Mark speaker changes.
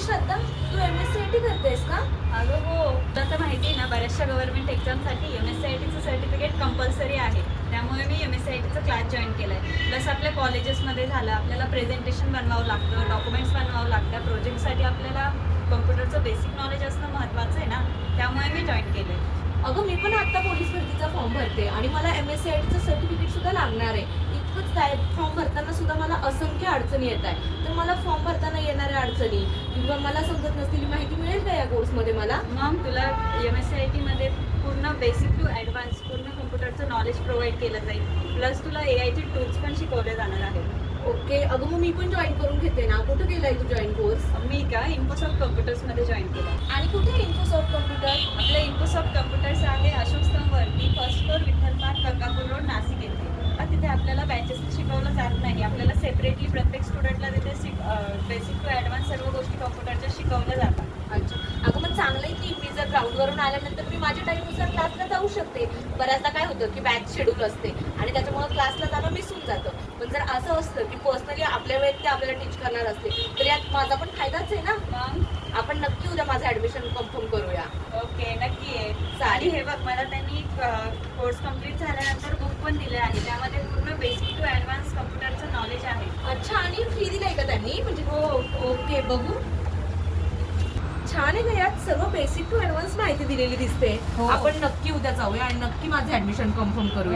Speaker 1: श्रद्धा, तू MSCIT करतेस का?
Speaker 2: अगं हो, तुला तर माहिती आहे ना, बऱ्याचशा गव्हर्नमेंट एक्झामसाठी MSCITचं सर्टिफिकेट कंपल्सरी आहे. त्यामुळे मी MSCITचा क्लास जॉईन केला आहे. प्लस आपल्या कॉलेजेसमध्ये झालं, आपल्याला प्रेझेंटेशन बनवावं लागतं, डॉक्युमेंट्स बनवावं लागतं. प्रोजेक्टसाठी आपल्याला कम्प्युटरचं बेसिक नॉलेज असणं महत्त्वाचं आहे ना, त्यामुळे मी जॉईन केलं आहे.
Speaker 1: अगं मी पण आता पोलीस भरतीचा फॉर्म भरते आणि मला MSCITचं सर्टिफिकेट सुद्धा लागणार आहे. इतकंच काय, फॉर्म भरताना सुद्धा मला असंख्य अडचणी येत आहे. तर मला फॉर्म भरताना येणाऱ्या अडचणी किंवा मला समजत नसलेली माहिती मिळेल का या कोर्समध्ये मला?
Speaker 2: मग तुला MSCITमध्ये पूर्ण बेसिक टू ॲडव्हान्स पूर्ण कम्प्युटरचं नॉलेज प्रोव्हाइड केलं जाईल. प्लस तुला AIचे टूल्स पण शिकवले जाणार आहेत.
Speaker 1: ओके, अगं मग मी पण जॉईन करून घेते ना. कुठं केलाय तू जॉईन कोर्स?
Speaker 2: मी का इन्फोसॉफ्ट कम्प्युटर्समध्ये जॉईन केलं.
Speaker 1: आणि कुठे इन्फोसॉफ्ट कम्प्युटर?
Speaker 2: आपलं इन्फोसॉफ्ट कम्प्युटर्स आहे अशोक स्तंभवरती, first floor, Vitthal park, Gangapur road, Nashik येथे. तिथे आपल्याला बॅचेस शिकवलं जात नाही. आपल्याला सेपरेटली प्रत्येक स्टुडंटला तिथे बेसिक टू ॲडव्हान्स सर्व गोष्टी कम्प्युटरच्या शिकवल्या जातात.
Speaker 1: अच्छा, अगं मग चांगलं आहे की मी जर ग्राउंडवरून आल्यानंतर मी माझ्या टाईमनुसार क्लासला जाऊ शकते. बऱ्याचदा काय होतं की बॅच शेड्यूल असते आणि त्याच्यामुळे क्लासला जाणं मिसून जातं. पण जर असं असतं की पर्सनली आपल्या वेळेत ते आपल्याला टीच करणार असते तर यात माझा पण फायदाच आहे ना.
Speaker 2: मग
Speaker 1: आपण नक्की उद्या माझं ॲडमिशन कन्फर्म करूया.
Speaker 2: ओके, नक्की आहे.
Speaker 1: चालेल.
Speaker 2: आणि हे बघ, मला त्यांनी कोर्स कंप्लीट झाल्यानंतर बुक पण दिले आहे. त्यामध्ये पूर्ण बेसिक टू ॲडव्हान्स कम्प्युटरचं नॉलेज आहे.
Speaker 1: अच्छा, आणि फ्री दिलाय का त्यांनी? म्हणजे
Speaker 2: हो.
Speaker 1: ओके, बघू. छान आहे का, यात सर्व बेसिक टू ॲडव्हान्स माहिती दिलेली दिसते.
Speaker 2: हो.
Speaker 1: आपण नक्की उद्या जाऊया आणि नक्की माझं ॲडमिशन कन्फर्म करूया.